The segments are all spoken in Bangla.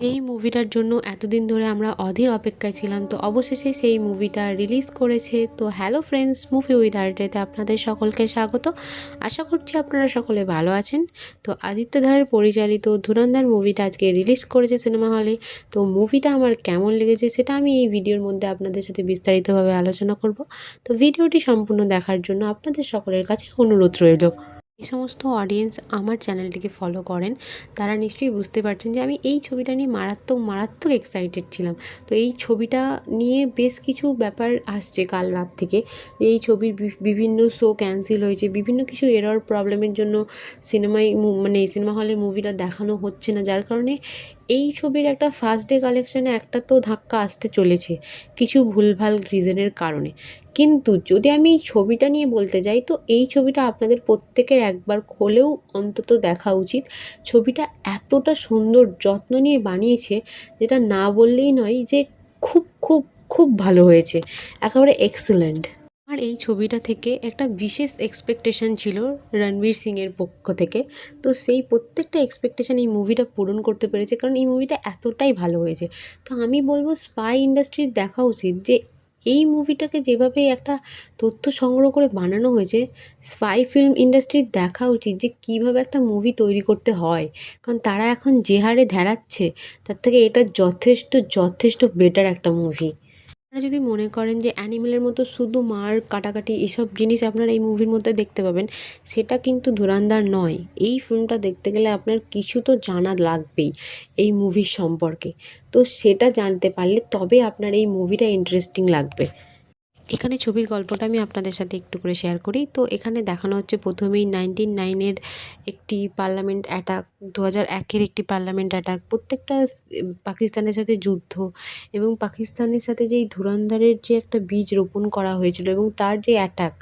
যেই মুভিটার জন্য এতদিন ধরে আমরা অধীর অপেক্ষায় ছিলাম, তো অবশেষে সেই মুভিটা রিলিজ করেছে। তো হ্যালো ফ্রেন্ডস, মুভি উইথ আড্ডাতে আপনাদের সকলকে স্বাগত। আশা করছি আপনারা সকলে ভালো আছেন। তো আদিত্য ধারের পরিচালিত ধুরন্ধর মুভিটা আজকে রিলিজ করেছে সিনেমা হলে। তো মুভিটা আমার কেমন লেগেছে সেটা আমি এই ভিডিওর মধ্যে আপনাদের সাথে বিস্তারিতভাবে আলোচনা করব। তো ভিডিওটি সম্পূর্ণ দেখার জন্য আপনাদের সকলের কাছে অনুরোধ রইল। এই সমস্ত অডিয়েন্স আমার চ্যানেলটিকে ফলো করেন, তারা নিশ্চয়ই বুঝতে পারছেন যে আমি এই ছবিটা নিয়ে মারাত্মক মারাত্মক এক্সাইটেড ছিলাম। তো এই ছবিটা নিয়ে বেশ কিছু ব্যাপার আসছে কাল রাত থেকে। এই ছবির বিভিন্ন শো ক্যান্সেল হয়েছে, বিভিন্ন কিছু এরর প্রবলেমের জন্য সিনেমা হলে মুভিটা দেখানো হচ্ছে না, যার কারণে এই ছবির একটা ফার্স্ট ডে কালেকশানে একটা তো ধাক্কা আসতে চলেছে কিছু ভুলভাল রিজনের কারণে। কিন্তু যদি আমি এই ছবিটা নিয়ে বলতে যাই, তো এই ছবিটা আপনাদের প্রত্যেকের একবার হলেও অন্তত দেখা উচিত। ছবিটা এতটা সুন্দর যত্ন নিয়ে বানিয়েছে, যেটা না বললেই নয় যে খুব খুব খুব ভালো হয়েছে, একেবারে এক্সেলেন্ট। আর এই ছবিটা থেকে একটা বিশেষ এক্সপেকটেশন ছিল রণবীর সিংয়ের পক্ষ থেকে। তো সেই প্রত্যেকটা এক্সপেকটেশন এই মুভিটা পূরণ করতে পেরেছে, কারণ এই মুভিটা এতটাই ভালো হয়েছে। তো আমি বলবো স্পাই ইন্ডাস্ট্রির দেখা উচিত যে এই মুভিটাকে যেভাবে একটা তথ্য সংগ্রহ করে বানানো হয়েছে, স্পাই ফিল্ম ইন্ডাস্ট্রির দেখা উচিত যে কীভাবে একটা মুভি তৈরি করতে হয়। কারণ তারা এখন যে হারে ধ্যারাচ্ছে, তার থেকে এটা যথেষ্ট যথেষ্ট বেটার একটা মুভি। আপনারা যদি মনে করেন যে অ্যানিমেলের মতো শুধু মার কাটাকাটি এসব জিনিস আপনারা এই মুভির মধ্যে দেখতে পাবেন, সেটা কিন্তু ধুরন্ধর নয়। এই ফিল্মটা দেখতে গেলে আপনার কিছু তো জানা লাগবেই এই মুভির সম্পর্কে। তো সেটা জানতে পারলে তবে আপনার এই মুভিটা ইন্টারেস্টিং লাগবে। এখানে ছবির গল্পটা আমি আপনাদের সাথে একটু করে শেয়ার করি। তো এখানে দেখানো হচ্ছে প্রথমেই 1909-এর একটি পার্লামেন্ট অ্যাটাক, 2001-এর একটি পার্লামেন্ট অ্যাটাক, প্রত্যেকটা পাকিস্তানের সাথে যুদ্ধ, এবং পাকিস্তানের সাথে যেই ধুরন্ধরের যে একটা বীজ রোপণ করা হয়েছিল এবং তার যে অ্যাটাক।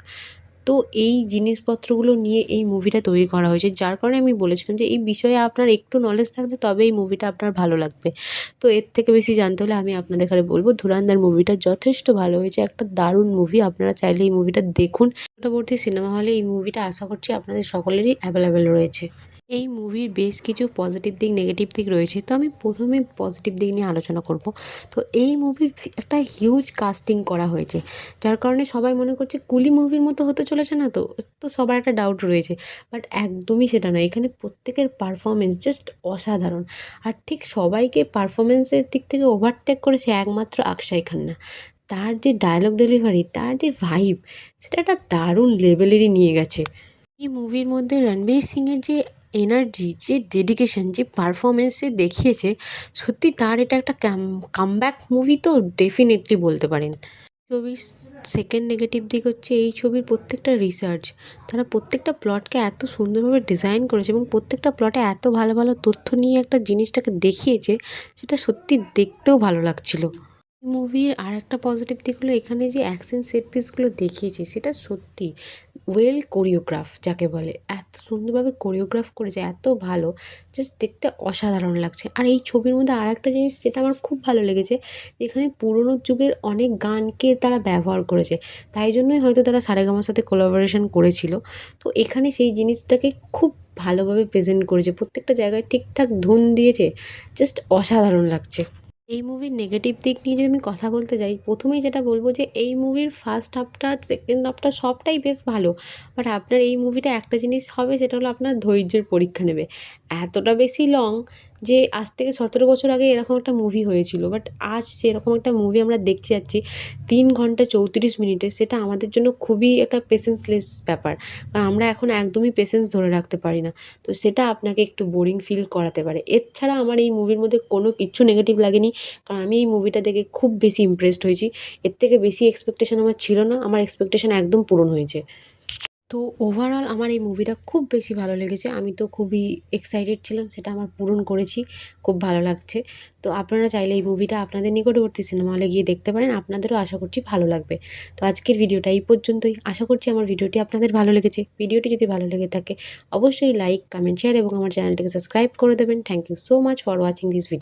তো এই জিনিসপত্রগুলো নিয়ে এই মুভিটা তৈরি করা হয়েছে, যার কারণে আমি বলেছিলাম যে এই বিষয়ে আপনার একটু নলেজ থাকলে তবে এই মুভিটা আপনার ভালো লাগবে। তো এর থেকে বেশি জানতে হলে আমি আপনাদের এখানে বলবো ধুরন্ধর মুভিটা যথেষ্ট ভালো হয়েছে, একটা দারুণ মুভি। আপনারা চাইলে এই মুভিটা দেখুন। নিকটবর্তী সিনেমা হলে এই মুভিটা আশা করছি আপনাদের সকলেরই অ্যাভেলেবেল রয়েছে। এই মুভির বেশ কিছু পজিটিভ দিক নেগেটিভ দিক রয়েছে, তো আমি প্রথমে পজিটিভ দিক নিয়ে আলোচনা করব। তো এই মুভির একটা হিউজ কাস্টিং করা হয়েছে, যার কারণে সবাই মনে করছে কুলি মুভির মতো হতে চলেছে না। তো তো সবার একটা ডাউট রয়েছে, বাট একদমই সেটা নয়। এখানে প্রত্যেকের পারফরমেন্স জাস্ট অসাধারণ। আর ঠিক সবাইকে পারফরমেন্সের দিক থেকে ওভারটেক করেছে একমাত্র আকশাই খান্না। তার যে ডায়লগ ডেলিভারি, তার যে ভাইব, সেটা একটা দারুণ লেভেলেরই নিয়ে গেছে। এই মুভির মধ্যে রণবীর সিংয়ের যে এনার্জি, যে ডেডিকেশন, যে পারফরমেন্সে দেখিয়েছে, সত্যি তার এটা একটা কামব্যাক মুভি তো ডেফিনেটলি বলতে পারেন। ছবির সেকেন্ড নেগেটিভ দিক হচ্ছে এই ছবির প্রত্যেকটা রিসার্চ। তারা প্রত্যেকটা প্লটকে এত সুন্দরভাবে ডিজাইন করেছে এবং প্রত্যেকটা প্লটে এত ভালো ভালো তথ্য নিয়ে একটা জিনিসটাকে দেখিয়েছে, সেটা সত্যি দেখতেও ভালো লাগছিলো। মুভির আর একটা পজিটিভ দিক হলো এখানে যে অ্যাকশন সেট পিসগুলো দেখিয়েছে, সেটা সত্যি ওয়েল কোরিওগ্রাফ যাকে বলে। এত সুন্দরভাবে কোরিওগ্রাফ করেছে, এত ভালো, জাস্ট দেখতে অসাধারণ লাগছে। আর এই ছবির মধ্যে আর একটা জিনিস যেটা আমার খুব ভালো লেগেছে, এখানে পুরোনো যুগের অনেক গানকে তারা ব্যবহার করেছে, তাই জন্যই হয়তো তারা সারেগামার সাথে কোলাবোরেশন করেছিল। তো এখানে সেই জিনিসটাকে খুব ভালোভাবে প্রেজেন্ট করেছে, প্রত্যেকটা জায়গায় ঠিকঠাক ধুন দিয়েছে, জাস্ট অসাধারণ লাগছে। এই মুভির নেগেটিভ দিক নিয়ে যদি আমি কথা বলতে যাই, প্রথমেই যেটা বলবো যে এই মুভির ফার্স্ট হাফটা সেকেন্ড হাফটা সবটাই বেশ ভালো, বাট আপনার এই মুভিটা একটা জিনিস হবে, সেটা হলো আপনার ধৈর্যের পরীক্ষা নেবে। এতটা বেশি লং যে আজ থেকে 17 বছর আগে এরকম একটা মুভি হয়েছিল, বাট আজ সেরকম একটা মুভি আমরা দেখতে যাচ্ছি 3 ঘন্টা 34 মিনিটে, সেটা আমাদের জন্য খুবই একটা পেশেন্সলেস ব্যাপার, কারণ আমরা এখন একদমই পেশেন্স ধরে রাখতে পারি না। তো সেটা আপনাকে একটু বোরিং ফিল করাতে পারে। এছাড়া আমার এই মুভির মধ্যে কোনো কিচ্ছু নেগেটিভ লাগেনি, কারণ আমি এই মুভিটা দেখে খুব বেশি ইমপ্রেসড হয়েছি। এর থেকে বেশি এক্সপেকটেশন আমার ছিল না, আমার এক্সপেকটেশন একদম পূরণ হয়েছে। তো ওভারঅল আমার এই মুভিটা খুব বেশি ভালো লেগেছে। আমি তো খুবই এক্সাইটেড ছিলাম, সেটা আমার পূরণ করেছি, খুব ভালো লাগছে। তো আপনারা চাইলে এই মুভিটা আপনাদের নিকটবর্তী সিনেমা হলে গিয়ে দেখতে পারেন, আপনাদেরও আশা করছি ভালো লাগবে। তো আজকের ভিডিওটা এই পর্যন্তই। আশা করছি আমার ভিডিওটি আপনাদের ভালো লেগেছে। ভিডিওটি যদি ভালো লেগে থাকে অবশ্যই লাইক, কমেন্ট, শেয়ার এবং আমার চ্যানেলটিকে সাবস্ক্রাইব করে দেবেন। Thank you so much for watching this video.